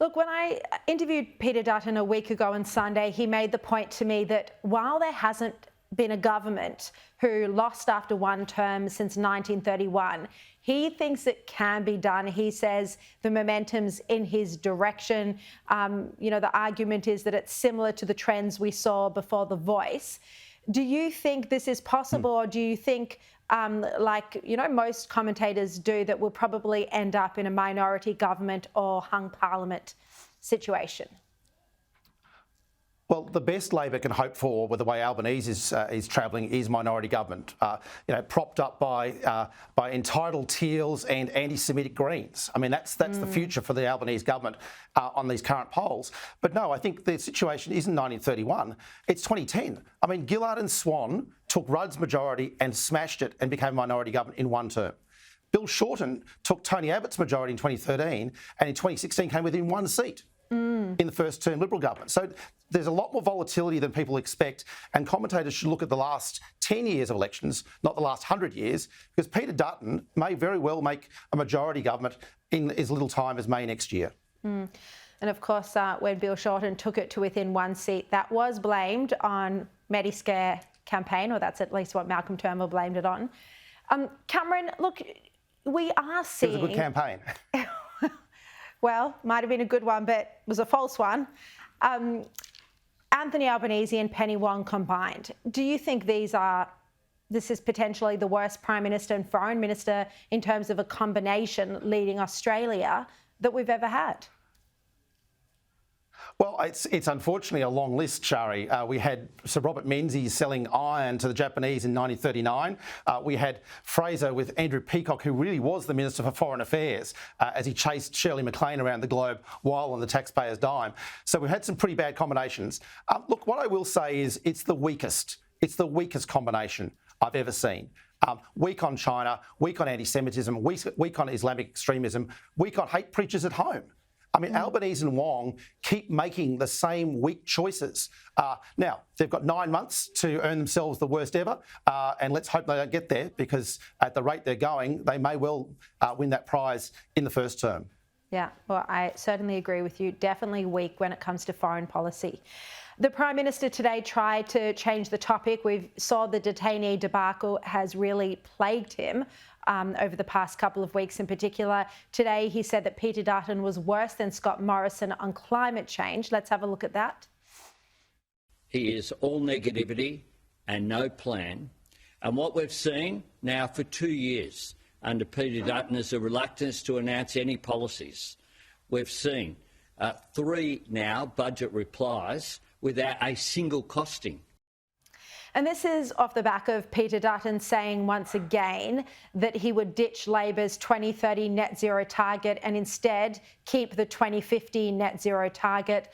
Look, when I interviewed Peter Dutton a week ago on Sunday, he made the point to me that while there hasn't been a government who lost after one term since 1931, he thinks it can be done. He says the momentum's in his direction. The argument is that it's similar to the trends we saw before The Voice. Do you think this is possible, or do you think, most commentators do, that we'll probably end up in a minority government or hung parliament situation? Well, the best Labor can hope for, with the way Albanese is travelling, is minority government, propped up by entitled Teals and anti-Semitic Greens. I mean, that's the future for the Albanese government on these current polls. But no, I think the situation isn't 1931, it's 2010. I mean, Gillard and Swan took Rudd's majority and smashed it and became a minority government in one term. Bill Shorten took Tony Abbott's majority in 2013 and in 2016 came within one seat in the first term Liberal government. So there's a lot more volatility than people expect, and commentators should look at the last 10 years of elections, not the last 100 years, because Peter Dutton may very well make a majority government in as little time as May next year. And of course, when Bill Shorten took it to within one seat, that was blamed on Mediscare campaign, or that's at least what Malcolm Turnbull blamed it on. Cameron, look, we are seeing... It was a good campaign. Well, might have been a good one, but it was a false one. Anthony Albanese and Penny Wong combined. Do you think this is potentially the worst Prime Minister and Foreign Minister in terms of a combination leading Australia that we've ever had? Well, it's unfortunately a long list, Sharri. We had Sir Robert Menzies selling iron to the Japanese in 1939. We had Fraser with Andrew Peacock, who really was the Minister for Foreign Affairs, as he chased Shirley MacLaine around the globe while on the taxpayer's dime. So we've had some pretty bad combinations. Look, what I will say is it's the weakest combination I've ever seen. Weak on China, weak on anti-Semitism, weak on Islamic extremism, weak on hate preachers at home. I mean, Albanese and Wong keep making the same weak choices. Now, they've got 9 months to earn themselves the worst ever, and let's hope they don't get there, because at the rate they're going, they may well win that prize in the first term. Yeah, well, I certainly agree with you. Definitely weak when it comes to foreign policy. The Prime Minister today tried to change the topic. We saw the detainee debacle has really plagued him over the past couple of weeks in particular. Today, he said that Peter Dutton was worse than Scott Morrison on climate change. Let's have a look at that. He is all negativity and no plan. And what we've seen now for 2 years under Peter Dutton is a reluctance to announce any policies. We've seen 3 now budget replies without a single costing. And this is off the back of Peter Dutton saying once again that he would ditch Labor's 2030 net zero target and instead keep the 2050 net zero target.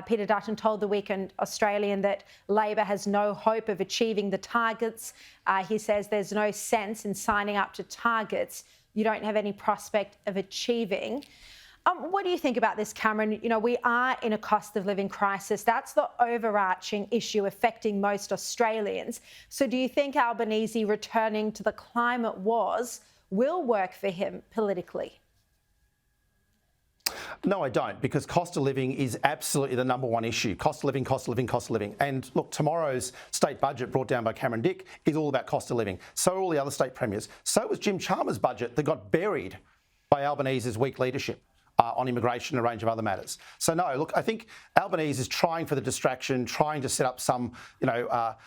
Peter Dutton told the Weekend Australian that Labor has no hope of achieving the targets. He says there's no sense in signing up to targets you don't have any prospect of achieving. What do you think about this, Cameron? You know, we are in a cost of living crisis. That's the overarching issue affecting most Australians. So do you think Albanese returning to the climate wars will work for him politically? No, I don't, because cost of living is absolutely the number one issue. Cost of living, cost of living, cost of living. And look, tomorrow's state budget brought down by Cameron Dick is all about cost of living. So are all the other state premiers. So was Jim Chalmers' budget that got buried by Albanese's weak leadership on immigration and a range of other matters. So no, look, I think Albanese is trying for the distraction, trying to set up some,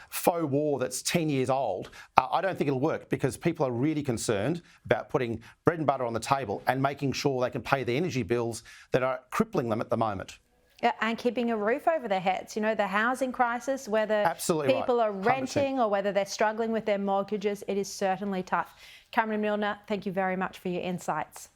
faux war that's 10 years old. I don't think it'll work, because people are really concerned about putting bread and butter on the table and making sure they can pay the energy bills that are crippling them at the moment. Yeah, and keeping a roof over their heads. You know, the housing crisis, whether people are renting or whether they're struggling with their mortgages, it is certainly tough. Cameron Milner, thank you very much for your insights.